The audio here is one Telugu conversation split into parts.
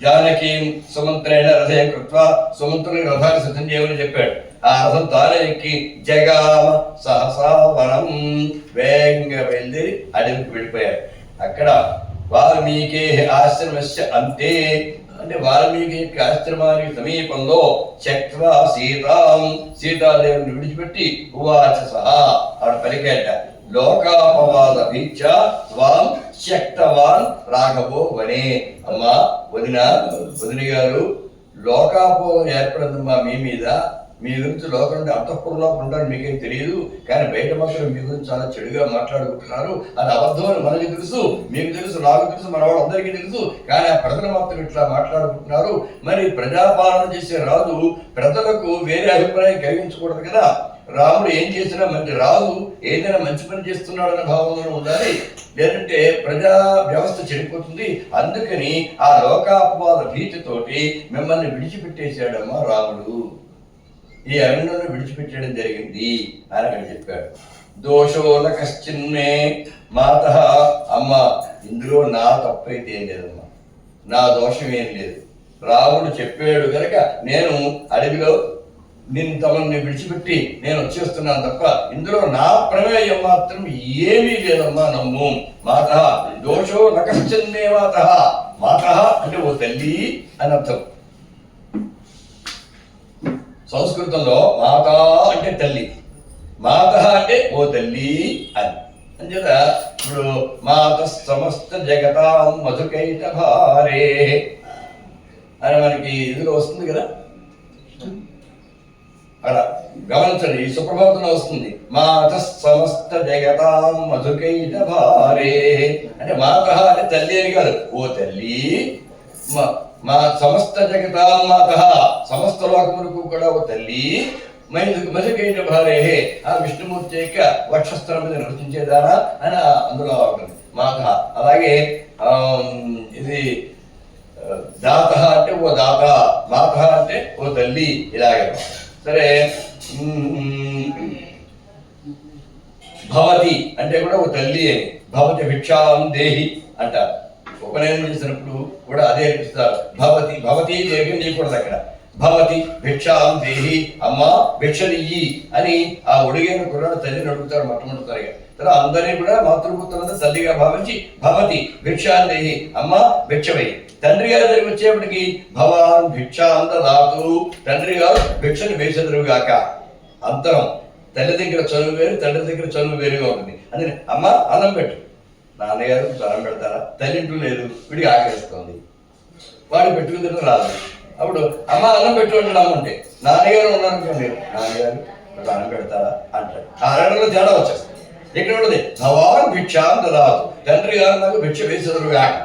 జానకీం సుమంత్రేణ రథే కృత్వా సుమంత్రుని రథాన్ని సిద్ధం చేయమని చెప్పాడు. ఆ రథం తానే ఎక్కి జగామ సహసా వనం వేగంగా బయలుదేరి అడవికి వెళ్ళిపోయాడు. అక్కడ వాల్మీకి ఆశ్రమస్య అంతే అంటే వాల్మీకి యొక్క ఆశ్రమానికి సమీపంలో చక్వా సీతాదేవిని విడిచిపెట్టి ఉవాచ సహా ఆవిడ పలికేట లోకాపవాద భీక్ష స్వాం శక్తవాన్ రాఘవో వనే. అమ్మా వదిన గారు లోకాపవాదం ఏర్పడిందమ్మా మీ మీద. మీ గురించి లోకంలో అంతఃపురంలో ఉంటారు మీకేం తెలియదు, కానీ బయట మాత్రం మీ గురించి చాలా చెడుగా మాట్లాడుకుంటున్నారు. అది అబద్ధం అని మనకి తెలుసు, మీకు తెలుసు, నాకు తెలుసు, మన వాళ్ళందరికీ తెలుసు. కానీ ఆ ప్రజలు మాత్రం ఇట్లా మాట్లాడుకుంటున్నారు. మరి ప్రజాపాలన చేసే రాజు ప్రజలకు వేరే అభిప్రాయం కలిగించకూడదు కదా. రాముడు ఏం చేసినా మంచి రాజు ఏదైనా మంచి పని చేస్తున్నాడన్న భావంలో ఉండాలి, లేదంటే ప్రజా వ్యవస్థ చెడిపోతుంది. అందుకని ఆ లోకాపవాద భీతితోటి మిమ్మల్ని విడిచిపెట్టేశాడమ్మా రాముడు, ఈ అరణ్యంలో విడిచిపెట్టడం జరిగింది అని అక్కడ చెప్పాడు. దోషోల కశ్చిన్మే మాత. అమ్మ ఇందులో నా తప్పైతే ఏం లేదమ్మా, నా దోషం ఏం లేదు. రాముడు చెప్పాడు కనుక నేను అడవిలో తమని విడిచిపెట్టి నేను వచ్చేస్తున్నాను తప్ప ఇందులో నా ప్రమేయం మాత్రం ఏమీ లేదమ్మా, నమ్ము. మాత దోషో నకశ్చిన్మే మాత. మాత అంటే ఓ తల్లి అని అర్థం. సంస్కృతంలో మాత అంటే తల్లి, మాత అంటే ఓ తల్లి అని. అంచేత ఇప్పుడు మాత సమస్త జగతాం మధుకైట భారే అని మనకి ఇందులో వస్తుంది కదా, అలా గమనించండి. ఈ సుప్రభాతంలో వస్తుంది మాత సమస్త జగతాం మధుకైట భారే అంటే మాత అంటే తల్లి అని కాదు, ఓ తల్లి. మా సమస్త జగతాం మాత సమస్త లోకములకు కూడా ఓ తల్లి. మధుకైట భారే ఆ విష్ణుమూర్తి యొక్క వక్షస్థలం మీద నృత్యించేదానా అని అందులో ఉంటుంది మాత. అలాగే ఇది దాత అంటే ఓ దాత, మాత అంటే ఓ తల్లి, ఇలాగే. సరే భవతి అంటే కూడా ఓ తల్లి అని. భవతి భిక్షాం దేహి అంటారు. ఉపనయనం చేసినప్పుడు కూడా అదే అనిపిస్తారు. భవతి భవతి దేహం చేయకూడదు అక్కడ. భవతి భిక్షాం దేహి, అమ్మ భిక్షనియ్యి అని ఆ ఒడిగైన కుర్రాడు తల్లిని అడుగుతారు మొట్టమొదటిసారిగా. తర్వాత అందరినీ కూడా మాతృపుత్రులంతా తల్లిగా భావించి భవతి భిక్షాం దేహి, అమ్మ భిక్షవై. తండ్రి గారి దగ్గరికి వచ్చేప్పటికి భవాన్ భిక్షాం దదాతు, తండ్రి గారు భిక్షను వేసెదరుగాక. అంతరం తల్లి దగ్గర చనువు వేరు, తండ్రి దగ్గర చనువు వేరుగా ఉంటుంది. అందుకని అమ్మ అన్నం పెట్టు. నాన్నగారు అన్నం పెడతారా? తల్లి ఇంటూ లేదు, విడిగా ఆకలిస్తుంది, వాడు పెట్టుకుని రాదు. అప్పుడు అమ్మ అన్నం పెట్టు అంటాడు. అమ్మంటే నాన్నగారు ఉన్నారనుకోండి, నాన్నగారు అన్నం పెడతారా అంటాడు. ఆ అరణ్యంలో తేడా వచ్చేస్తుంది. ఇక్కడ ఉన్నది భవాన్ భిక్షాం దదాతు, తండ్రి గారు నాకు భిక్ష వేసెదరుగాక.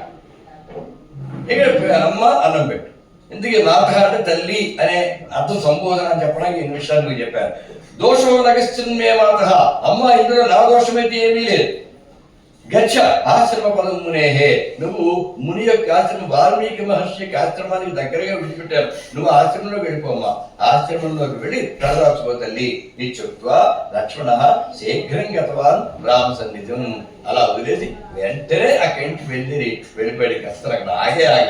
ఇక్కడ అమ్మ అన్నం పెట్టు. ఇందుకే మాత అంటే తల్లి అనే అర్థం సంబోధన అని చెప్పడానికి ఈ విషయాలు మీకు చెప్పారు. దోషో నగశ్చిన్మే మాత. అమ్మ ఇందులో నా దోషమైతే ఏమీ లేదు. గచ్చ ఆశ్రమ పదం మునేహే, నువ్వు ముని యొక్క ఆశ్రమం వాల్మీకి మహర్షి యొక్క ఆశ్రమానికి దగ్గరగా విడిచిపెట్టారు. నువ్వు ఆశ్రమంలోకి వెళ్ళిపోమ్మా. ఆశ్రమంలోకి వెళ్ళి తలదాచుకో తల్లి. నీ చుట్వా లక్ష్మణ శీఘ్రం గతవాన్ రామ సన్నిధం. అలా వదిలేసి వెంటనే అక్కడి నుంచి వెళ్ళిపోయాడు. అసలు అక్కడ ఆగే